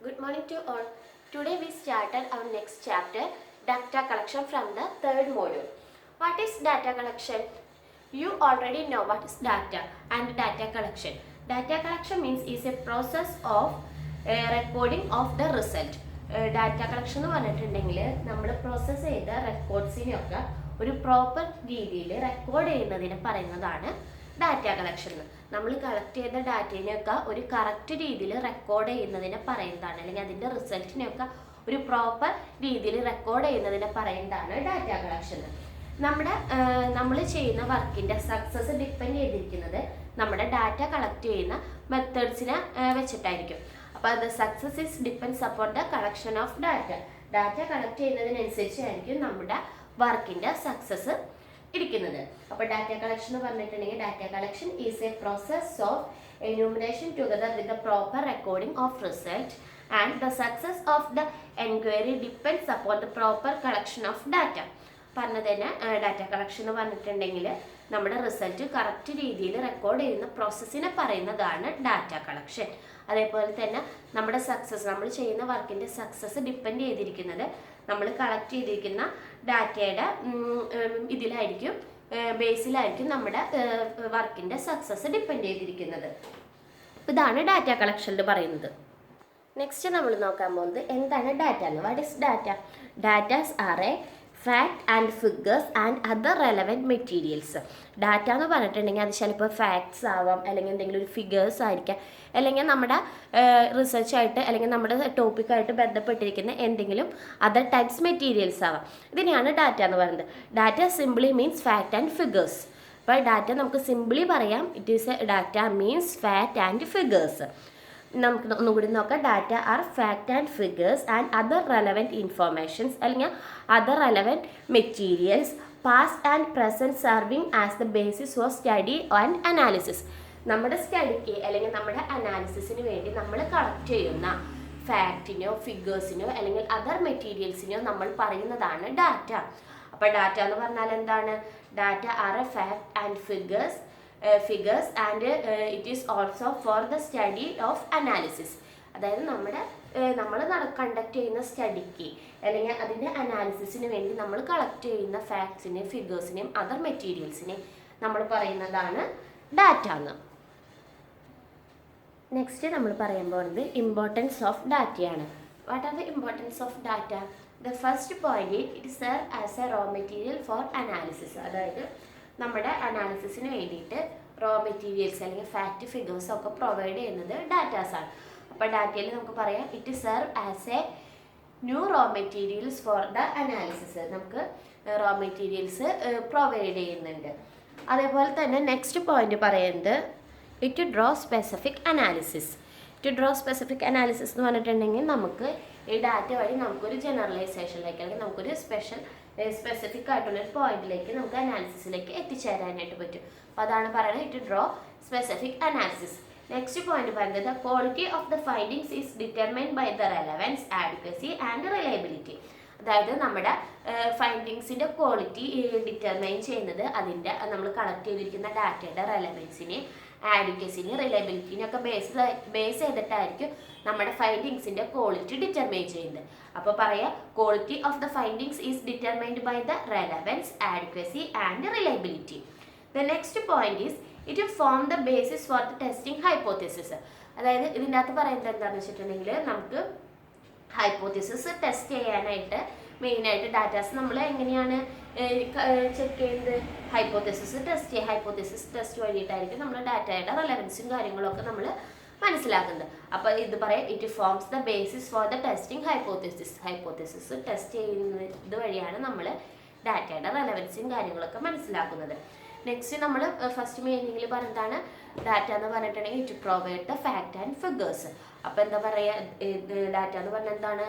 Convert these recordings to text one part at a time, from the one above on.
Good morning to all. Today we started our next chapter, data collection from the third module. What is data collection? You already know what is data and data collection. Data collection means is a process of recording of the result. Data collection എന്ന് പറഞ്ഞിട്ടുണ്ടെങ്കിൽ നമ്മൾ process ചെയ്ത റെക്കോർഡ്സിനെയൊക്കെ ഒരു proper രീതിയിൽ record ചെയ്യുന്നതിനെ പറയുന്നതാണ് data collection. നമ്മൾ collect ചെയ്ത ഡാറ്റേനെയൊക്കെ ഒരു കറക്റ്റ് രീതിയിൽ റെക്കോർഡ് ചെയ്യുന്നതിനെ പറയുന്നതാണ്, അല്ലെങ്കിൽ അതിൻ്റെ റിസൾട്ടിനെയൊക്കെ ഒരു പ്രോപ്പർ രീതിയിൽ റെക്കോർഡ് ചെയ്യുന്നതിനെ പറയുന്നതാണ് ഡാറ്റ കളക്ഷൻ. നമ്മൾ ചെയ്യുന്ന വർക്കിൻ്റെ സക്സസ് ഡിപ്പെൻഡ് ചെയ്തിരിക്കുന്നത് നമ്മുടെ ഡാറ്റ കളക്ട് ചെയ്യുന്ന മെത്തേഡ്സിനെ വെച്ചിട്ടായിരിക്കും. അപ്പോൾ the success is depends upon the collection of data. Data collect ചെയ്യുന്നതിനനുസരിച്ചായിരിക്കും നമ്മുടെ വർക്കിൻ്റെ സക്സസ് ഇരിക്കുന്നത്. അപ്പോൾ ഡാറ്റ കളക്ഷൻ എന്ന് പറഞ്ഞിട്ടുണ്ടെങ്കിൽ data collection is a process of enumeration together with the proper recording of result and the success of the enquiry depends upon the proper collection of data. പറഞ്ഞത് തന്നെ data collection എന്ന് പറഞ്ഞിട്ടുണ്ടെങ്കിൽ നമ്മുടെ result correct രീതിയിൽ record ചെയ്യുന്ന പ്രോസസ്സിനെ പറയുന്നതാണ് data collection. അതേപോലെ തന്നെ നമ്മുടെ സക്സസ്, നമ്മൾ ചെയ്യുന്ന വർക്കിൻ്റെ സക്സസ് ഡിപ്പെൻഡ് ചെയ്തിരിക്കുന്നത് നമ്മൾ കളക്ട് ചെയ്തിരിക്കുന്ന ഡാറ്റയുടെ ഇതിലായിരിക്കും, ബേസിലായിരിക്കും നമ്മുടെ വർക്കിൻ്റെ സക്സസ് ഡിപ്പെൻഡ് ചെയ്തിരിക്കുന്നത്. ഇതാണ് ഡാറ്റ കളക്ഷനിൽ പറയുന്നത്. നെക്സ്റ്റ് നമ്മൾ നോക്കാൻ പോകുന്നത് എന്താണ് ഡാറ്റ എന്ന്. What is data? Datas are a fact and figures and other relevant materials. Data എന്ന് പറഞ്ഞിട്ടുണ്ടെങ്കിൽ അത് ചിലപ്പോൾ ഫാക്ട്സ് ആവാം, അല്ലെങ്കിൽ എന്തെങ്കിലും ഒരു ഫിഗേഴ്സ് ആയിരിക്കാം, അല്ലെങ്കിൽ നമ്മുടെ റിസർച്ചായിട്ട് അല്ലെങ്കിൽ നമ്മുടെ ടോപ്പിക്കായിട്ട് ബന്ധപ്പെട്ടിരിക്കുന്ന എന്തെങ്കിലും അതർ ടൈപ്സ് മെറ്റീരിയൽസ് ആവാം. ഇതിനെയാണ് ഡാറ്റ എന്ന് പറയുന്നത്. Data simply means fact and figures. അപ്പോൾ ഡാറ്റ നമുക്ക് സിംപ്ലി പറയാം, it is a data means fact and figures. നമുക്ക് ഒന്നുകൂടി നോക്കാം. Data are fact and figures and other relevant informations അല്ലെങ്കിൽ other relevant materials past and present serving as the basis for study and analysis. നമ്മുടെ സ്റ്റഡിക്ക് അല്ലെങ്കിൽ നമ്മുടെ അനാലിസിസിന് വേണ്ടി നമ്മൾ കളക്ട് ചെയ്യുന്ന ഫാക്റ്റിനോ ഫിഗേഴ്സിനോ അല്ലെങ്കിൽ അതർ മെറ്റീരിയൽസിനോ നമ്മൾ പറയുന്നതാണ് ഡാറ്റ. അപ്പോൾ ഡാറ്റ എന്ന് പറഞ്ഞാൽ എന്താണ്? Data are a fact and figures and it is also for the study of analysis. അതായത് നമ്മൾ കണ്ടക്ട് ചെയ്യുന്ന സ്റ്റഡിക്ക് അല്ലെങ്കിൽ അതിൻ്റെ അനാലിസിസിന് വേണ്ടി നമ്മൾ കളക്ട് ചെയ്യുന്ന ഫാക്ട്സിനെയും ഫിഗേഴ്സിനെയും അതർ മെറ്റീരിയൽസിനെയും നമ്മൾ പറയുന്നതാണ് ഡാറ്റ എന്ന്. നെക്സ്റ്റ് നമ്മൾ പറയാൻ പോകുന്നത് ഇമ്പോർട്ടൻസ് ഓഫ് ഡാറ്റയാണ്. What are the importance of data? The first point it serve as a raw material for analysis. അതായത് നമ്മുടെ അനാലിസിസിന് വേണ്ടിയിട്ട് റോ മെറ്റീരിയൽസ് അല്ലെങ്കിൽ ഫാക്റ്റ് ഫിഗേഴ്സ് ഒക്കെ പ്രൊവൈഡ് ചെയ്യുന്നത് ഡാറ്റാസാണ്. അപ്പോൾ ഡാറ്റയിൽ നമുക്ക് പറയാം it serve as a new raw materials for the analysis. നമുക്ക് റോ മെറ്റീരിയൽസ് പ്രൊവൈഡ് ചെയ്യുന്നുണ്ട്. അതേപോലെ തന്നെ നെക്സ്റ്റ് പോയിന്റ് പറയുന്നത് it draw specific analysis. To draw specific analysis എന്ന് പറഞ്ഞിട്ടുണ്ടെങ്കിൽ നമുക്ക് ഈ ഡാറ്റ വഴി നമുക്കൊരു ജനറലൈസേഷനിലേക്ക് അല്ലെങ്കിൽ നമുക്കൊരു സ്പെസിഫിക് ആയിട്ടുള്ളൊരു പോയിന്റിലേക്ക് നമുക്ക് അനാലിസിസിലേക്ക് എത്തിച്ചേരാനായിട്ട് പറ്റും. അപ്പോൾ അതാണ് പറയുന്നത് it draw specific analysis. Next point പറയുന്നത് the quality of the findings is determined by the relevance adequacy and reliability. അതായത് നമ്മുടെ ഫൈൻഡിങ്സിൻ്റെ ക്വാളിറ്റി ഡിറ്റർമൈൻ ചെയ്യുന്നത് അതിൻ്റെ നമ്മൾ കളക്ട് ചെയ്തിരിക്കുന്ന ഡാറ്റയുടെ റെലവൻസിനെ ആഡ്വക്കസിനെ റിലയബിലിറ്റിനെ ഒക്കെ ബേസ് ചെയ്തിട്ടായിരിക്കും നമ്മുടെ ഫൈൻഡിങ്സിൻ്റെ ക്വാളിറ്റി ഡിറ്റർമൈൻ ചെയ്യുന്നത്. അപ്പോൾ പറയാം quality of the findings is determined by the relevance adequacy and reliability. The next point is it form the basis for the testing hypothesis. അതായത് ഇതിൻ്റെ അകത്ത് പറയുന്നത് എന്താണെന്ന് വെച്ചിട്ടുണ്ടെങ്കിൽ നമുക്ക് ഹൈപ്പോത്തിസിസ് ടെസ്റ്റ് ചെയ്യാനായിട്ട് മെയിനായിട്ട് ഡാറ്റാസ് നമ്മൾ എങ്ങനെയാണ് ചെക്ക് ചെയ്യുന്നത്? ഹൈപ്പോത്തിസിസ് ടെസ്റ്റ് വഴിയിട്ടായിരിക്കും നമ്മൾ ഡാറ്റയുടെ റെലവൻസും കാര്യങ്ങളൊക്കെ നമ്മൾ മനസ്സിലാക്കുന്നത്. അപ്പോൾ ഇത് പറയാം it forms the basis for the testing hypothesis test ചെയ്യുന്നത് വഴിയാണ് നമ്മൾ ഡാറ്റയുടെ റെലവൻസും കാര്യങ്ങളൊക്കെ മനസ്സിലാക്കുന്നത്. നെക്സ്റ്റ് നമ്മൾ ഫസ്റ്റ് മീനിങ്ങിൽ പറഞ്ഞതാണ് ഡാറ്റ എന്ന് പറഞ്ഞിട്ടുണ്ടെങ്കിൽ it provide the fact and figures. അപ്പോൾ എന്താ പറയുക, ഡാറ്റ എന്ന് പറഞ്ഞാൽ എന്താണ്?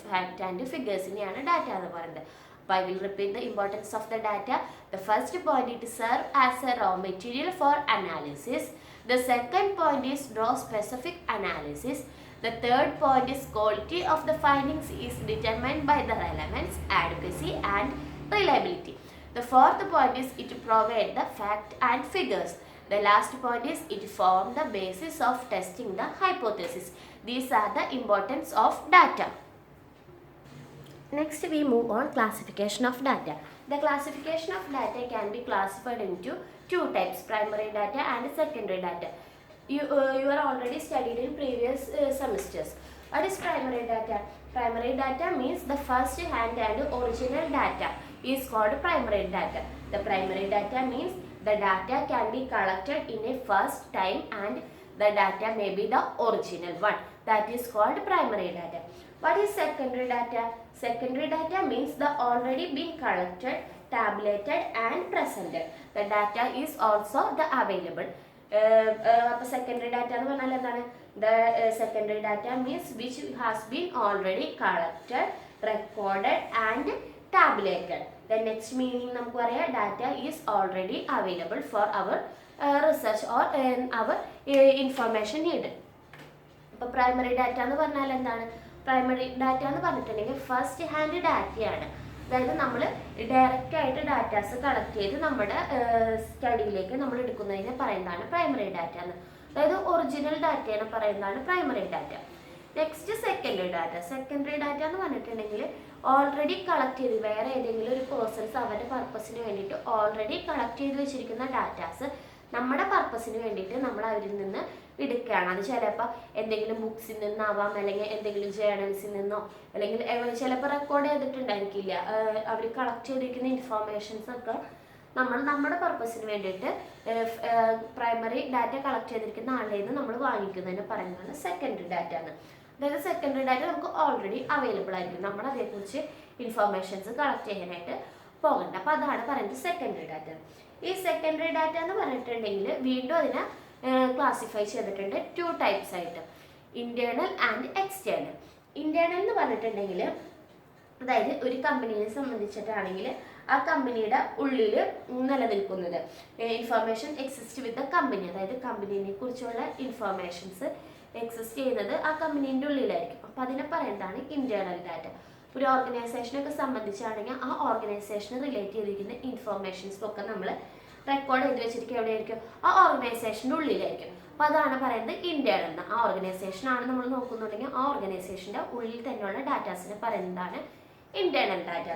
ഫാക്ട് ആൻഡ് ഫിഗേഴ്സിനെയാണ് ഡാറ്റ എന്ന് പറയുന്നത്. അപ്പോൾ I will repeat the importance of the data. The first point it serve as a raw material for analysis. The second point is draw specific analysis. The third point is quality of the findings is determined by the relevance, adequacy and reliability. The fourth point is it provide the fact and figures. The last point is it form the basis of testing the hypothesis. These are the importance of data. Next we move on classification of data. The classification of data can be classified into two types, primary data and secondary data. You are already studied in previous semesters. What is primary data? Primary data means the first hand and original data is called primary data. The primary data means the data can be collected in a first time and the data may be the original one. That is called primary data. What is secondary data? Secondary data means the already been collected, tabulated and presented. The data is also the available. Secondary data എന്ന് പറഞ്ഞാൽ എന്താണ്? The secondary data means which has been already collected, recorded and tabulated. The next meaning നമുക്ക് പറയാം, data is already available for our research or our information needed. അപ്പോൾ primary data എന്ന് പറഞ്ഞാൽ എന്താണ്? Primary data എന്ന് പറഞ്ഞിട്ടുണ്ടെങ്കിൽ ഫസ്റ്റ് ഹാൻഡ് ഡാറ്റയാണ്. അതായത് നമ്മൾ ഡയറക്റ്റ് ആയിട്ട് ഡാറ്റാസ് കളക്ട് ചെയ്ത് നമ്മുടെ സ്റ്റഡിയിലേക്ക് നമ്മൾ എടുക്കുന്നതിനെ പറയുന്നതാണ് പ്രൈമറി ഡാറ്റ എന്ന്. അതായത് ഒറിജിനൽ ഡാറ്റയാണ് പറയുന്നതാണ് primary data. Next secondary data. Secondary data എന്ന് പറഞ്ഞിട്ടുണ്ടെങ്കിൽ ഓൾറെഡി കളക്ട് ചെയ്ത് വേറെ ഏതെങ്കിലും ഒരു പേഴ്സൺസ് അവരുടെ പർപ്പസിന് വേണ്ടിയിട്ട് ഓൾറെഡി കളക്ട് ചെയ്ത് വെച്ചിരിക്കുന്ന ഡാറ്റാസ് നമ്മുടെ പർപ്പസിന് വേണ്ടിയിട്ട് നമ്മൾ അവരിൽ നിന്ന് എടുക്കുകയാണ്. അത് ചിലപ്പോൾ എന്തെങ്കിലും ബുക്സിൽ നിന്നാവാം, അല്ലെങ്കിൽ എന്തെങ്കിലും ജേർണൽസിൽ നിന്നോ, അല്ലെങ്കിൽ ചിലപ്പോൾ റെക്കോർഡ് ചെയ്തിട്ടുണ്ടായിരിക്കില്ല. അവർ കളക്ട് ചെയ്തിരിക്കുന്ന ഇൻഫോർമേഷൻസ് ഒക്കെ നമ്മൾ നമ്മുടെ പർപ്പസിന് വേണ്ടിയിട്ട് പ്രൈമറി ഡാറ്റ കളക്ട് ചെയ്തിരിക്കുന്ന ആളിൽ നിന്ന് നമ്മൾ വാങ്ങിക്കുന്നതിന് പറയുന്നതാണ് സെക്കൻഡറി ഡാറ്റ എന്ന്. അതായത് സെക്കൻഡറി ഡാറ്റ നമുക്ക് ഓൾറെഡി അവൈലബിൾ ആയിരിക്കും, നമ്മൾ അതേക്കുറിച്ച് ഇൻഫോർമേഷൻസ് കളക്ട് ചെയ്യാനായിട്ട് പോകണ്ട. അപ്പോൾ അതാണ് പറയുന്നത് സെക്കൻഡറി ഡാറ്റ. ഈ സെക്കൻഡറി ഡാറ്റ എന്ന് പറഞ്ഞിട്ടുണ്ടെങ്കിൽ വീണ്ടും അതിനെ ക്ലാസിഫൈ ചെയ്തിട്ടുണ്ട് ടു ടൈപ്സ് ആയിട്ട്, ഇന്റേണൽ ആൻഡ് എക്സ്റ്റേണൽ. ഇന്റേണൽ എന്ന് പറഞ്ഞിട്ടുണ്ടെങ്കിൽ അതായത് ഒരു കമ്പനിയെ സംബന്ധിച്ചിട്ടാണെങ്കിൽ ആ കമ്പനിയുടെ ഉള്ളിൽ നിലനിൽക്കുന്നത് information exist with the company, അതായത് കമ്പനീനെ കുറിച്ചുള്ള ഇൻഫർമേഷൻസ് എക്സിസ്റ്റ് ചെയ്യുന്നത് ആ കമ്പനീൻ്റെ ഉള്ളിലായിരിക്കും. അപ്പോൾ അതിനെ പറയുന്നതാണ് ഇന്റേണൽ ഡാറ്റ. ഒരു ഓർഗനൈസേഷനൊക്കെ സംബന്ധിച്ചാണെങ്കിൽ ആ ഓർഗനൈസേഷന് റിലേറ്റ് ചെയ്തിരിക്കുന്ന ഇൻഫർമേഷൻസൊക്കെ നമ്മൾ റെക്കോർഡ് ചെയ്ത് വെച്ചിരിക്കുക എവിടെയായിരിക്കും? ആ ഓർഗനൈസേഷൻ്റെ ഉള്ളിലായിരിക്കും. അപ്പോൾ അതാണ് പറയുന്നത് ഇന്റേണൽ എന്ന്. ആ ഓർഗനൈസേഷനാണ് നമ്മൾ നോക്കുന്നുണ്ടെങ്കിൽ ആ ഓർഗനൈസേഷൻ്റെ ഉള്ളിൽ തന്നെയുള്ള ഡാറ്റാസിനെ പറയുന്നതാണ് ഇന്റേണൽ ഡാറ്റ.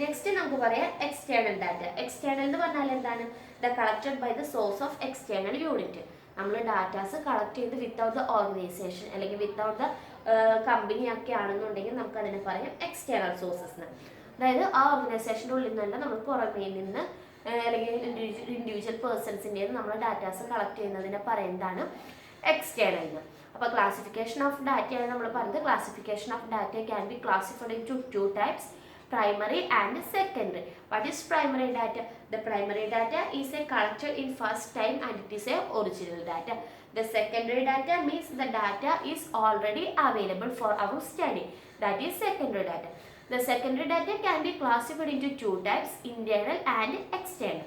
നെക്സ്റ്റ് നമുക്ക് പറയാം എക്സ്റ്റേണൽ ഡാറ്റ. എക്സ്റ്റേണൽ എന്ന് പറഞ്ഞാൽ എന്താണ്? The collected by the source of external unit. നമ്മൾ ഡാറ്റാസ് കളക്ട് ചെയ്ത് വിത്തൗട്ട് ദ ഓർഗനൈസേഷൻ അല്ലെങ്കിൽ വിത്തൗട്ട് ദ കമ്പനി ഒക്കെ ആണെന്നുണ്ടെങ്കിൽ നമുക്ക് അതിനെ പറയാം എക്സ്റ്റേണൽ സോഴ്സസ് എന്ന്. അതായത് ആ ഓർഗനൈസേഷൻ്റെ ഉള്ളിൽ നിന്നല്ല, നമ്മൾ പുറമേ നിന്ന് അല്ലെങ്കിൽ ഇൻഡിവിജ്വൽ പേഴ്സൺസിൻ്റെ നമ്മൾ ഡാറ്റാസ് കളക്ട് ചെയ്യുന്നതിനെ പറയുന്നതാണ് എക്സ്റ്റേണൽ എന്ന്. അപ്പോൾ ക്ലാസിഫിക്കേഷൻ ഓഫ് ഡാറ്റയാണ് നമ്മൾ പറഞ്ഞത്. Classification of data can be classified in two types, primary and secondary. What is primary data? The primary data is a collected in first time and it is a original data. The secondary data means the data is already available for our study. That is secondary data. The secondary data can be classified into two types, internal and external.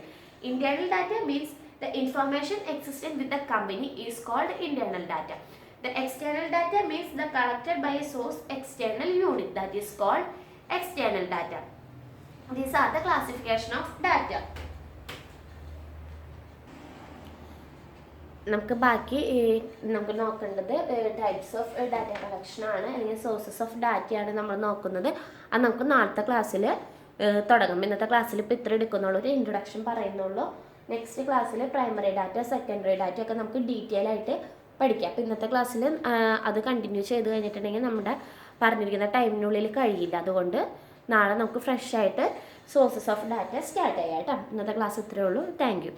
Internal data means the information existing with the company is called internal data. The external data means the collected by a source external unit, that is called external data. These are the classification of data. നമുക്ക് ബാക്കി നമുക്ക് നോക്കേണ്ടത് types of data collection ആണ്, അല്ലെങ്കിൽ sources of ഡാറ്റയാണ് നമ്മൾ നോക്കുന്നത്. അത് നമുക്ക് നാളത്തെ ക്ലാസ്സിൽ തുടങ്ങും. ഇന്നത്തെ ക്ലാസ്സിൽ ഇപ്പോൾ ഇത്ര എടുക്കുന്നുള്ളൂ, ഒരു ഇൻട്രൊഡക്ഷൻ പറയുന്നുള്ളൂ. നെക്സ്റ്റ് ക്ലാസ്സിൽ പ്രൈമറി ഡാറ്റ, സെക്കൻഡറി ഡാറ്റ ഒക്കെ നമുക്ക് ഡീറ്റെയിൽ ആയിട്ട് പഠിക്കാം. അപ്പോൾ ഇന്നത്തെ ക്ലാസ്സിൽ അത് കണ്ടിന്യൂ ചെയ്ത് കഴിഞ്ഞിട്ടുണ്ടെങ്കിൽ നമ്മുടെ പറഞ്ഞിരിക്കുന്ന ടൈമിനുള്ളിൽ കഴിയില്ല. അതുകൊണ്ട് നാളെ നമുക്ക് ഫ്രഷ് ആയിട്ട് സോഴ്സസ് ഓഫ് ഡാറ്റ സ്റ്റാർട്ട് ചെയ്യാം കേട്ടോ. ഇന്നത്തെ ക്ലാസ് ഇത്രയേ ഉള്ളൂ. Thank you.